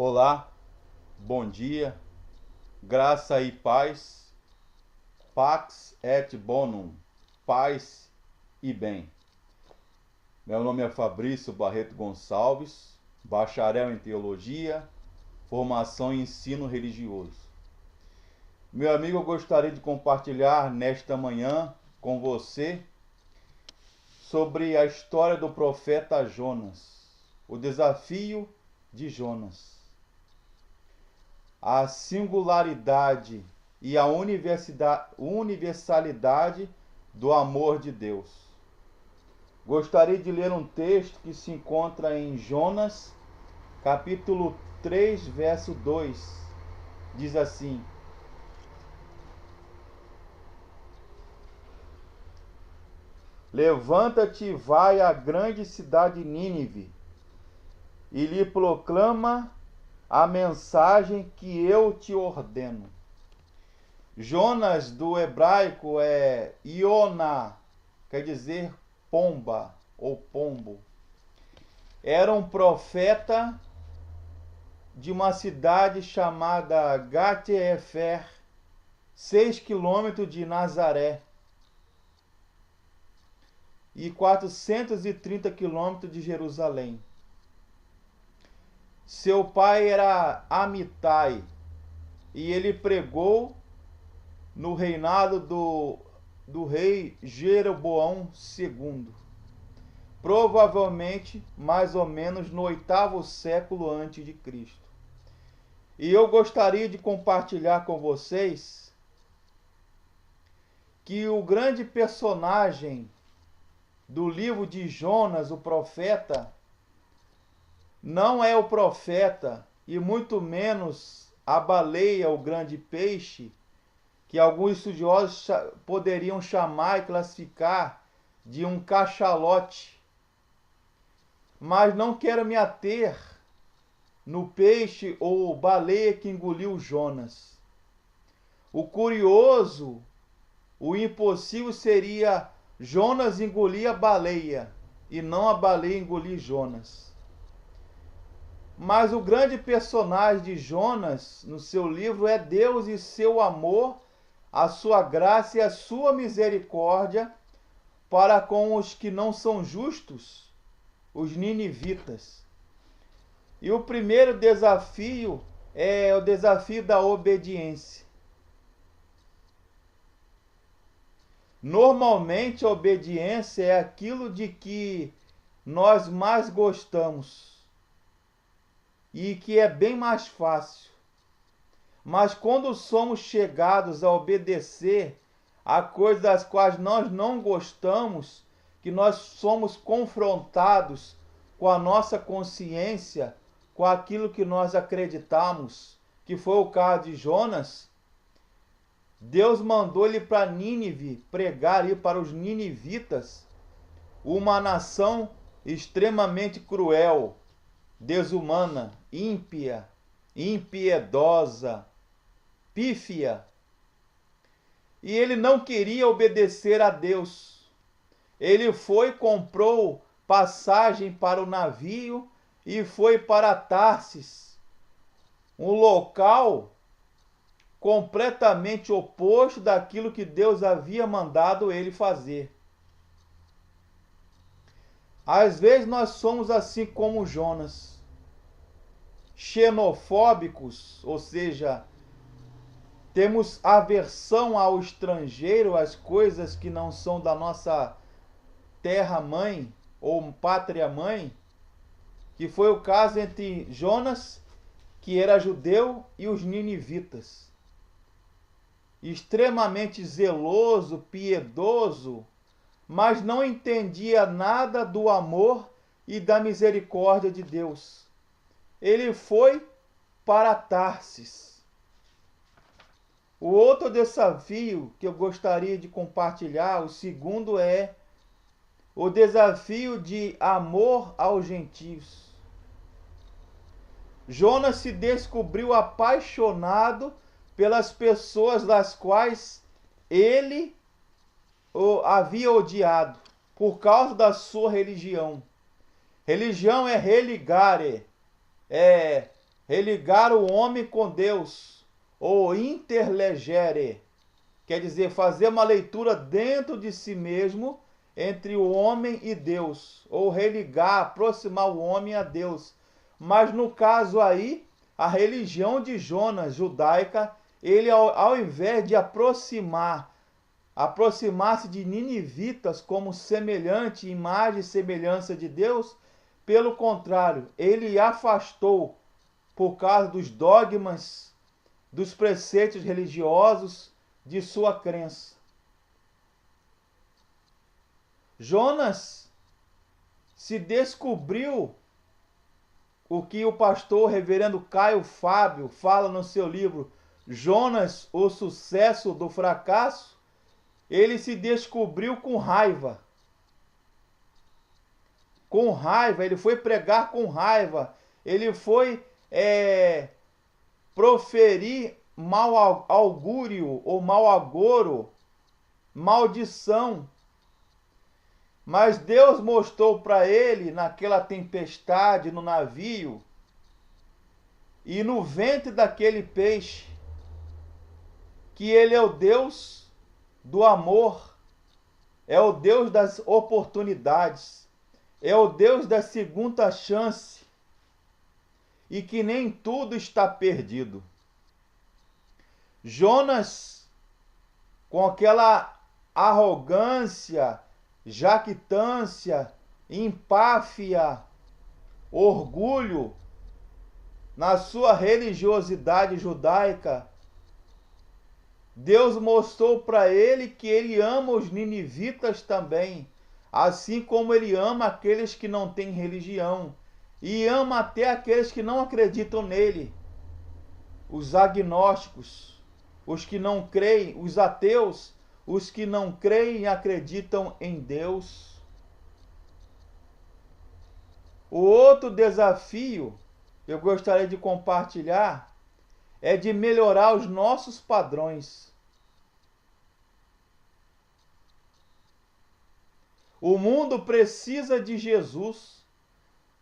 Olá, bom dia, graça e paz, pax et bonum, paz e bem. Meu nome é Fabrício Barreto Gonçalves, bacharel em teologia, formação em ensino religioso. Meu amigo, eu gostaria de compartilhar nesta manhã com você sobre a história do profeta Jonas, o desafio de Jonas. A singularidade e a universalidade do amor de Deus. Gostaria de ler um texto que se encontra em Jonas, capítulo 3, verso 2. Diz assim: Levanta-te e vai à grande cidade Nínive, e lhe proclama a mensagem que eu te ordeno. Jonas do hebraico é Ioná, quer dizer pomba ou pombo. Era um profeta de uma cidade chamada Gat-Hefer, 6 quilômetros de Nazaré e 430 quilômetros de Jerusalém. Seu pai era Amitai e ele pregou no reinado do rei Jeroboão II, provavelmente mais ou menos no 8º século antes de Cristo. E eu gostaria de compartilhar com vocês que o grande personagem do livro de Jonas, o profeta, não é o profeta e muito menos a baleia, o grande peixe, que alguns estudiosos poderiam chamar e classificar de um cachalote. Mas não quero me ater no peixe ou baleia que engoliu Jonas. O curioso, o impossível seria Jonas engolir a baleia e não a baleia engolir Jonas. Mas o grande personagem de Jonas no seu livro é Deus e seu amor, a sua graça e a sua misericórdia para com os que não são justos, os ninivitas. E o primeiro desafio é o desafio da obediência. Normalmente a obediência é aquilo de que nós mais gostamos e que é bem mais fácil. Mas quando somos chegados a obedecer a coisas das quais nós não gostamos, que nós somos confrontados com a nossa consciência, com aquilo que nós acreditamos, que foi o caso de Jonas, Deus mandou ele para Nínive pregar ali para os ninivitas, uma nação extremamente cruel, desumana, ímpia, impiedosa, pífia. E ele não queria obedecer a Deus. Ele foi, comprou passagem para o navio e foi para Tarsis, um local completamente oposto daquilo que Deus havia mandado ele fazer. Às vezes nós somos assim como Jonas, xenofóbicos, ou seja, temos aversão ao estrangeiro, às coisas que não são da nossa terra-mãe ou pátria-mãe, que foi o caso entre Jonas, que era judeu, e os ninivitas. Extremamente zeloso, piedoso, mas não entendia nada do amor e da misericórdia de Deus. Ele foi para Tarsis. O outro desafio que eu gostaria de compartilhar, o segundo, é o desafio de amor aos gentios. Jonas se descobriu apaixonado pelas pessoas das quais ele havia odiado, por causa da sua religião. Religião é religare, é religar o homem com Deus, ou interlegere, quer dizer, fazer uma leitura dentro de si mesmo, entre o homem e Deus, ou religar, aproximar o homem a Deus. Mas no caso aí, a religião de Jonas, judaica, ele ao invés de aproximar-se de ninivitas como semelhante, imagem e semelhança de Deus, pelo contrário, ele afastou por causa dos dogmas, dos preceitos religiosos de sua crença. Jonas se descobriu o que o pastor reverendo Caio Fábio fala no seu livro Jonas, o sucesso do fracasso. Ele se descobriu com raiva. Com raiva, ele foi pregar com raiva. Ele foi proferir mau augúrio ou mau agouro, maldição. Mas Deus mostrou para ele, naquela tempestade no navio, e no ventre daquele peixe, que ele é o Deus do amor, é o Deus das oportunidades, é o Deus da segunda chance, e que nem tudo está perdido. Jonas, com aquela arrogância, jactância, empáfia, orgulho, na sua religiosidade judaica, Deus mostrou para ele que ele ama os ninivitas também, assim como ele ama aqueles que não têm religião, e ama até aqueles que não acreditam nele, os agnósticos, os que não creem, os ateus, os que não creem e acreditam em Deus. O outro desafio que eu gostaria de compartilhar é de melhorar os nossos padrões. O mundo precisa de Jesus,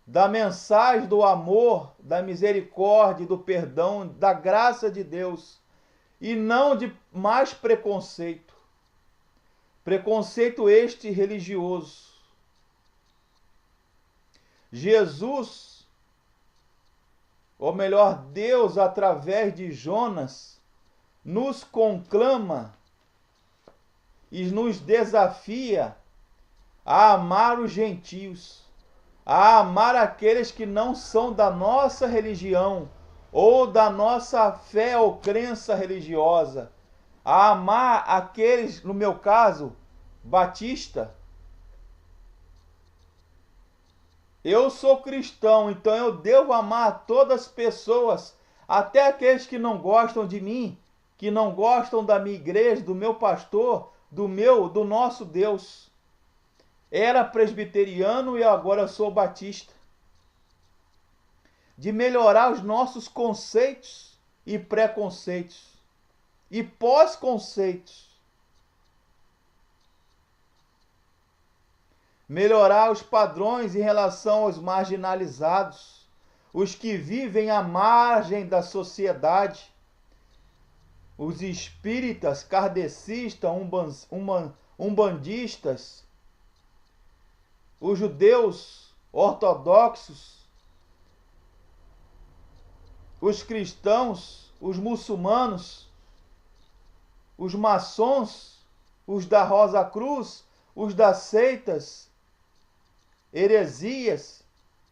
da mensagem do amor, da misericórdia, do perdão, da graça de Deus, e não de mais preconceito. Preconceito este religioso. Jesus, ou melhor, Deus, através de Jonas, nos conclama e nos desafia a amar os gentios, a amar aqueles que não são da nossa religião ou da nossa fé ou crença religiosa, a amar aqueles, no meu caso, batista. Eu sou cristão, então eu devo amar todas as pessoas, até aqueles que não gostam de mim, que não gostam da minha igreja, do meu pastor, do nosso Deus. Era presbiteriano e agora eu sou batista. De melhorar os nossos conceitos e preconceitos e pós-conceitos. Melhorar os padrões em relação aos marginalizados, os que vivem à margem da sociedade, os espíritas, kardecistas, umbandistas, os judeus ortodoxos, os cristãos, os muçulmanos, os maçons, os da Rosa Cruz, os das seitas, heresias.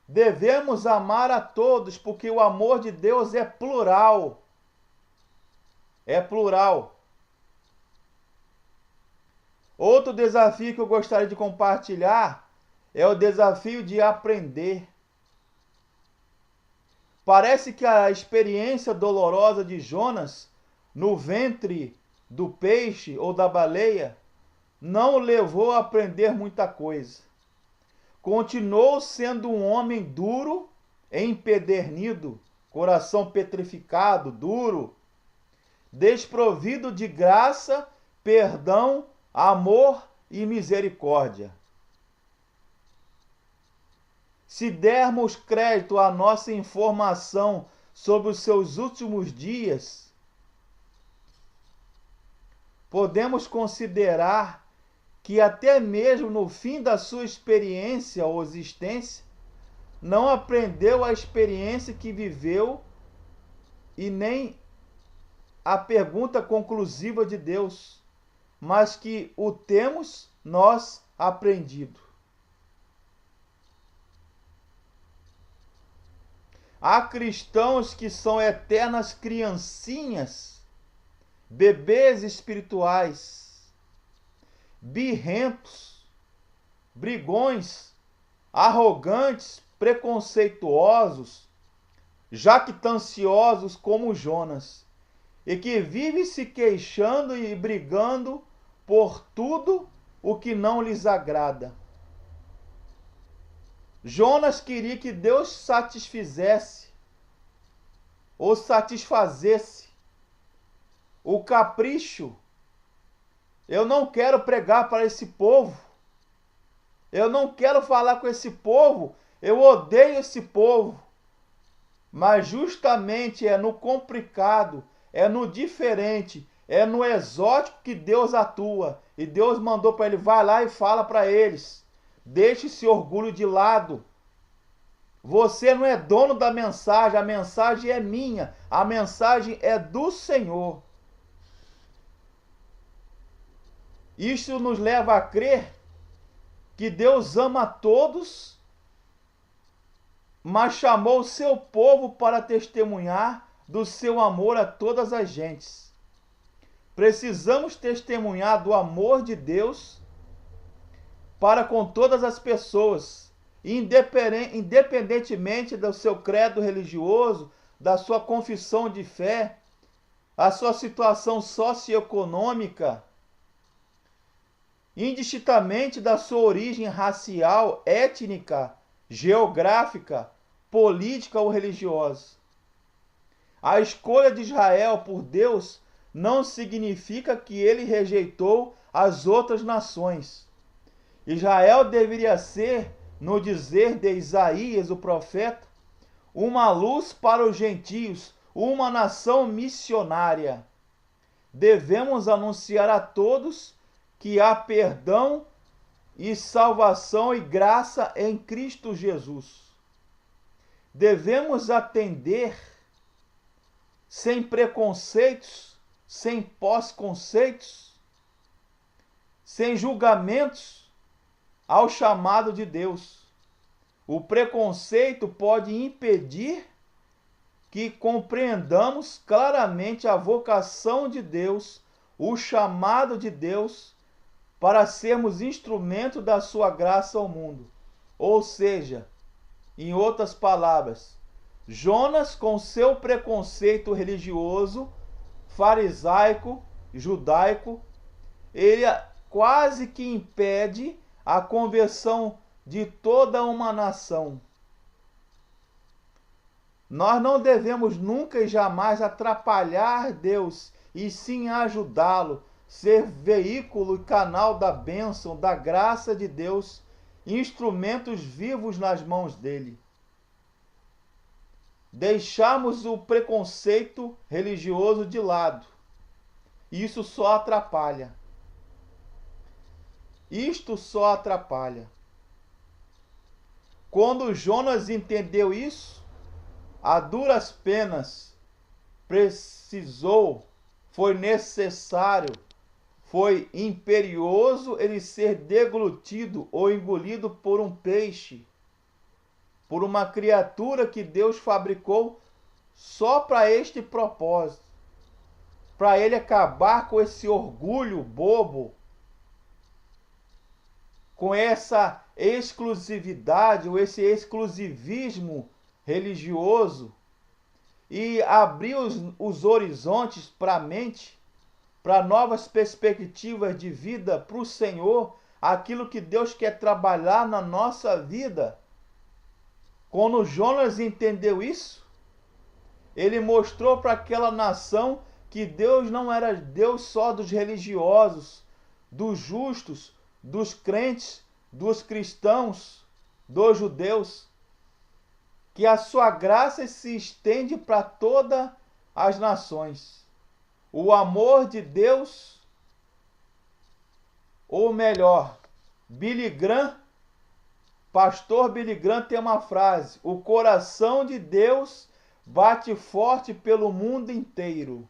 Devemos amar a todos, porque o amor de Deus é plural. É plural. Outro desafio que eu gostaria de compartilhar é o desafio de aprender. Parece que a experiência dolorosa de Jonas no ventre do peixe ou da baleia não o levou a aprender muita coisa. Continuou sendo um homem duro, empedernido, coração petrificado, duro, desprovido de graça, perdão, amor e misericórdia. Se dermos crédito à nossa informação sobre os seus últimos dias, podemos considerar que até mesmo no fim da sua experiência ou existência, não aprendeu a experiência que viveu e nem a pergunta conclusiva de Deus, mas que o temos nós aprendido. Há cristãos que são eternas criancinhas, bebês espirituais, birrentos, brigões, arrogantes, preconceituosos, jactanciosos como Jonas, e que vive se queixando e brigando por tudo o que não lhes agrada. Jonas queria que Deus satisfizesse ou satisfazesse o capricho. Eu não quero pregar para esse povo. Eu não quero falar com esse povo. Eu odeio esse povo. Mas justamente é no complicado, é no diferente, é no exótico que Deus atua. E Deus mandou para ele, vai lá e fala para eles. Deixe esse orgulho de lado. Você não é dono da mensagem, a mensagem é minha, a mensagem é do Senhor. Isso nos leva a crer que Deus ama a todos, mas chamou o seu povo para testemunhar do seu amor a todas as gentes. Precisamos testemunhar do amor de Deus para com todas as pessoas, independentemente do seu credo religioso, da sua confissão de fé, a sua situação socioeconômica, indistintamente da sua origem racial, étnica, geográfica, política ou religiosa. A escolha de Israel por Deus não significa que ele rejeitou as outras nações. Israel deveria ser, no dizer de Isaías, o profeta, uma luz para os gentios, uma nação missionária. Devemos anunciar a todos que há perdão e salvação e graça em Cristo Jesus. Devemos atender sem preconceitos, sem pós-conceitos, sem julgamentos ao chamado de Deus. O preconceito pode impedir que compreendamos claramente a vocação de Deus, o chamado de Deus para sermos instrumento da sua graça ao mundo. Ou seja, em outras palavras, Jonas, com seu preconceito religioso, farisaico, judaico, ele quase que impede a conversão de toda uma nação. Nós não devemos nunca e jamais atrapalhar Deus, e sim ajudá-lo, ser veículo e canal da bênção, da graça de Deus, instrumentos vivos nas mãos dele. Deixamos o preconceito religioso de lado. Isso só atrapalha. Isto só atrapalha. Quando Jonas entendeu isso, a duras penas foi necessário, foi imperioso ele ser deglutido ou engolido por um peixe, por uma criatura que Deus fabricou só para este propósito, para ele acabar com esse orgulho bobo, com essa exclusividade ou esse exclusivismo religioso, e abrir os horizontes para a mente, para novas perspectivas de vida para o Senhor, aquilo que Deus quer trabalhar na nossa vida. Quando Jonas entendeu isso, ele mostrou para aquela nação que Deus não era Deus só dos religiosos, dos justos, dos crentes, dos cristãos, dos judeus. que a sua graça se estende para todas as nações. O amor de Deus, ou melhor, Billy Graham, pastor Billy Graham tem uma frase: o coração de Deus bate forte pelo mundo inteiro.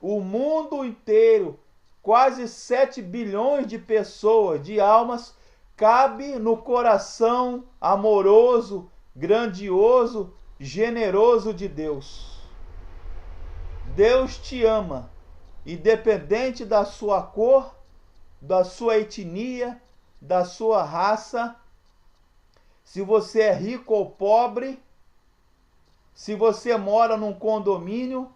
O mundo inteiro, quase 7 bilhões de pessoas, de almas, cabe no coração amoroso, grandioso, generoso de Deus. Deus te ama, independente da sua cor, da sua etnia, da sua raça, se você é rico ou pobre, se você mora num condomínio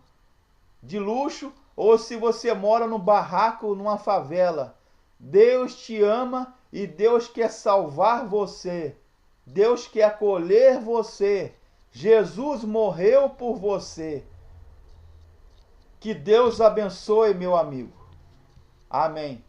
de luxo ou se você mora num barraco, numa favela. Deus te ama e Deus quer salvar você. Deus quer acolher você. Jesus morreu por você. Que Deus abençoe, meu amigo. Amém.